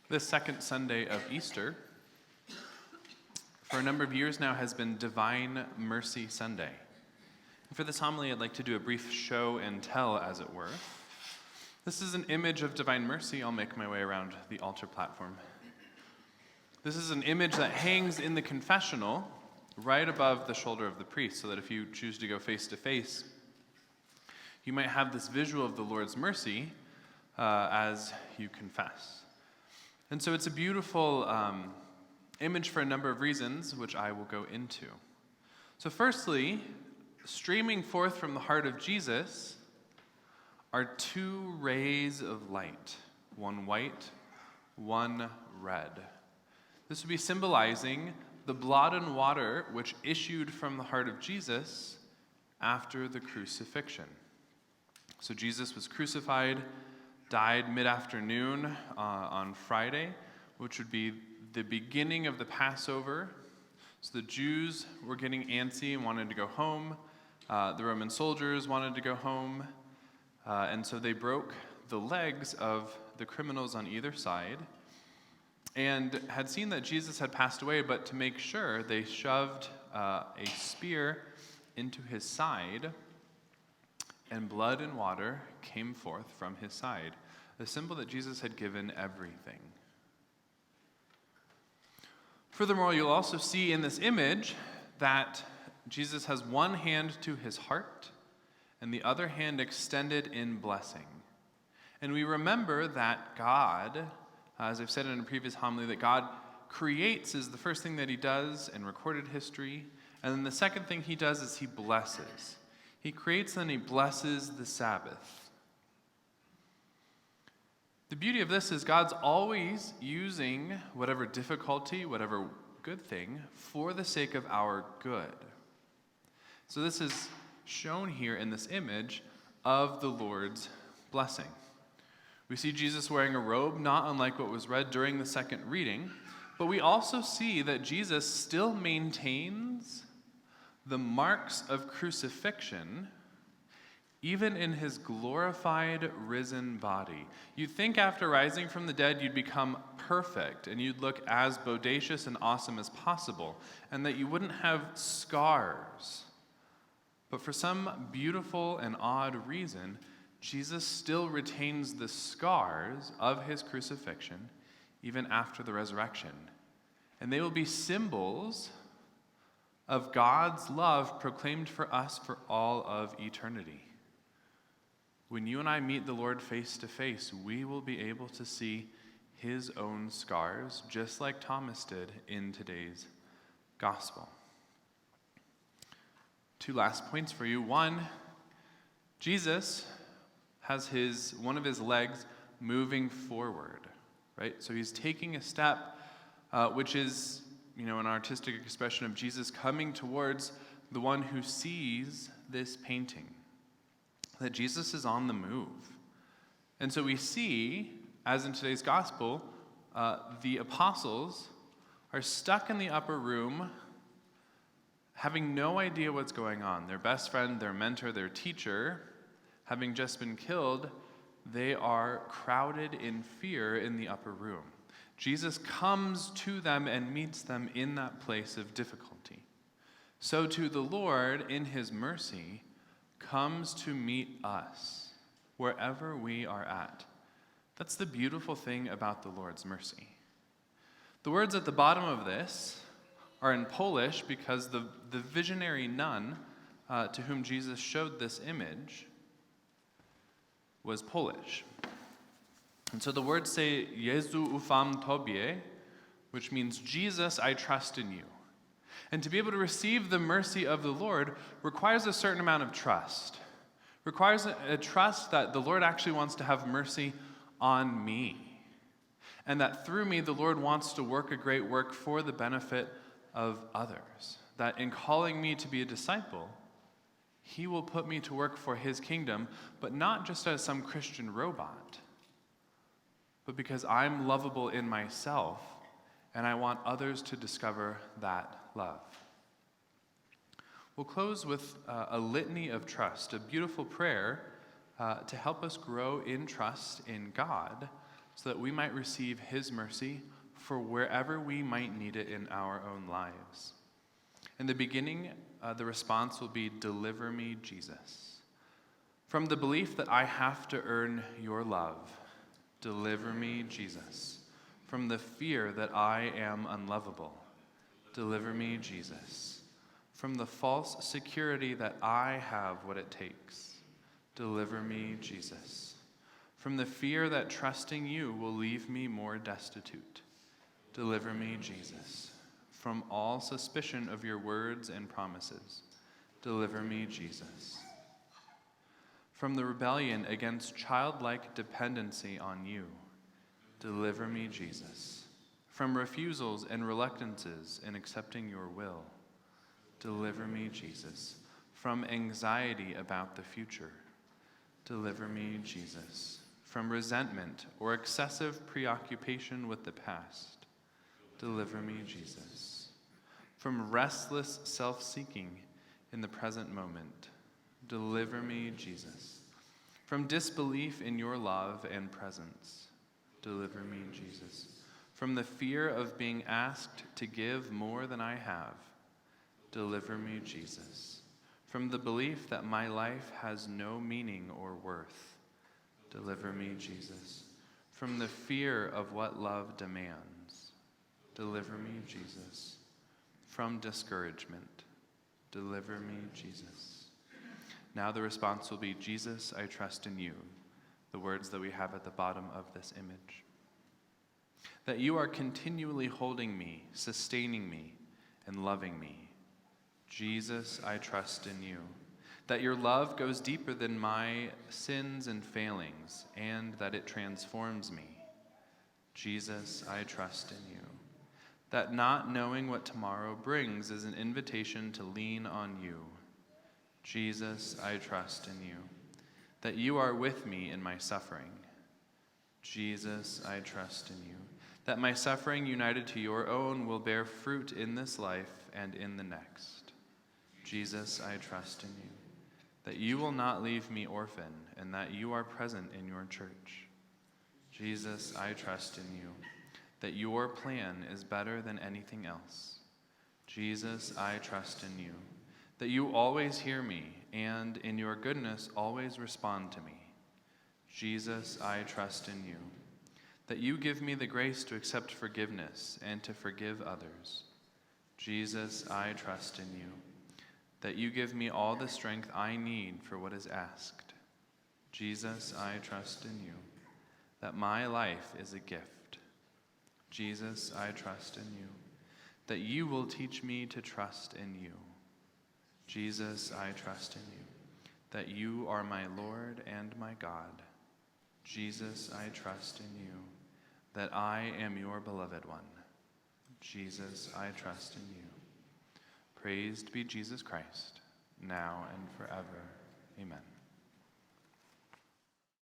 This second Sunday of Easter, for a number of years now, has been Divine Mercy Sunday. And for this homily, I'd like to do a brief show and tell, as it were. This is an image of Divine Mercy. I'll make my way around the altar platform. This is an image that hangs in the confessional right above the shoulder of the priest, so that if you choose to go face to face, you might have this visual of the Lord's mercy as you confess. And so it's a beautiful image for a number of reasons, which I will go into. So firstly, streaming forth from the heart of Jesus are two rays of light, one white, one red. This would be symbolizing the blood and water which issued from the heart of Jesus after the crucifixion. So Jesus was crucified, died mid-afternoon on Friday, which would be the beginning of the Passover. So the Jews were getting antsy and wanted to go home. The Roman soldiers wanted to go home. And so they broke the legs of the criminals on either side and had seen that Jesus had passed away, but to make sure, they shoved a spear into his side, and blood and water came forth from his side, the symbol that Jesus had given everything. Furthermore, you'll also see in this image that Jesus has one hand to his heart and the other hand extended in blessing. And we remember that God, as I've said in a previous homily, that God creates is the first thing that he does in recorded history, and then the second thing he does is he blesses. He creates and he blesses the Sabbath. The beauty of this is God's always using whatever difficulty, whatever good thing, for the sake of our good. So this is shown here in this image of the Lord's blessing. We see Jesus wearing a robe, not unlike what was read during the second reading, but we also see that Jesus still maintains the marks of crucifixion even in his glorified, risen body. You'd think after rising from the dead, you'd become perfect and you'd look as bodacious and awesome as possible, and that you wouldn't have scars. But for some beautiful and odd reason, Jesus still retains the scars of his crucifixion even after the resurrection. And they will be symbols of God's love proclaimed for us for all of eternity. When you and I meet the Lord face to face, we will be able to see his own scars, just like Thomas did in today's gospel. Two last points for you. One, Jesus has one of his legs moving forward, right? So he's taking a step, which is, an artistic expression of Jesus coming towards the one who sees this painting, that Jesus is on the move. And so we see, as in today's gospel, the apostles are stuck in the upper room having no idea what's going on. Their best friend, their mentor, their teacher, having just been killed, they are crowded in fear in the upper room. Jesus comes to them and meets them in that place of difficulty. So too the Lord, in his mercy, comes to meet us wherever we are at. That's the beautiful thing about the Lord's mercy. The words at the bottom of this are in Polish because the visionary nun to whom Jesus showed this image was Polish. And so the words say, Jezu ufam Tobie, which means, Jesus, I trust in you. And to be able to receive the mercy of the Lord requires a certain amount of trust. Requires a trust that the Lord actually wants to have mercy on me. And that through me, the Lord wants to work a great work for the benefit of others. That in calling me to be a disciple, he will put me to work for his kingdom, but not just as some Christian robot, but because I'm lovable in myself, and I want others to discover that love. We'll close with a litany of trust, a beautiful prayer to help us grow in trust in God so that we might receive his mercy for wherever we might need it in our own lives. In the beginning, the response will be, "Deliver me, Jesus." From the belief that I have to earn your love, deliver me, Jesus. From the fear that I am unlovable, deliver me, Jesus. From the false security that I have what it takes, deliver me, Jesus. From the fear that trusting you will leave me more destitute, deliver me, Jesus. From all suspicion of your words and promises, deliver me, Jesus. From the rebellion against childlike dependency on you, deliver me, Jesus. From refusals and reluctances in accepting your will, deliver me, Jesus. From anxiety about the future, deliver me, Jesus. From resentment or excessive preoccupation with the past, deliver me, Jesus. From restless self-seeking in the present moment, deliver me, Jesus. From disbelief in your love and presence, deliver me, Jesus. From the fear of being asked to give more than I have, deliver me, Jesus. From the belief that my life has no meaning or worth, deliver me, Jesus. From the fear of what love demands, deliver me, Jesus. From discouragement, deliver me, Jesus. Now the response will be, "Jesus, I trust in you," the words that we have at the bottom of this image. That you are continually holding me, sustaining me, and loving me. Jesus, I trust in you. That your love goes deeper than my sins and failings, and that it transforms me. Jesus, I trust in you. That not knowing what tomorrow brings is an invitation to lean on you. Jesus, I trust in you. That you are with me in my suffering. Jesus, I trust in you. That my suffering united to your own will bear fruit in this life and in the next. Jesus, I trust in you. That you will not leave me orphan, and that you are present in your church. Jesus, I trust in you. That your plan is better than anything else. Jesus, I trust in you. That you always hear me, and in your goodness always respond to me. Jesus, I trust in you. That you give me the grace to accept forgiveness and to forgive others. Jesus, I trust in you. That you give me all the strength I need for what is asked. Jesus, I trust in you. That my life is a gift. Jesus, I trust in you. That you will teach me to trust in you. Jesus, I trust in you. That you are my Lord and my God. Jesus, I trust in you. That I am your beloved one. Jesus, I trust in you. Praised be Jesus Christ, now and forever. Amen.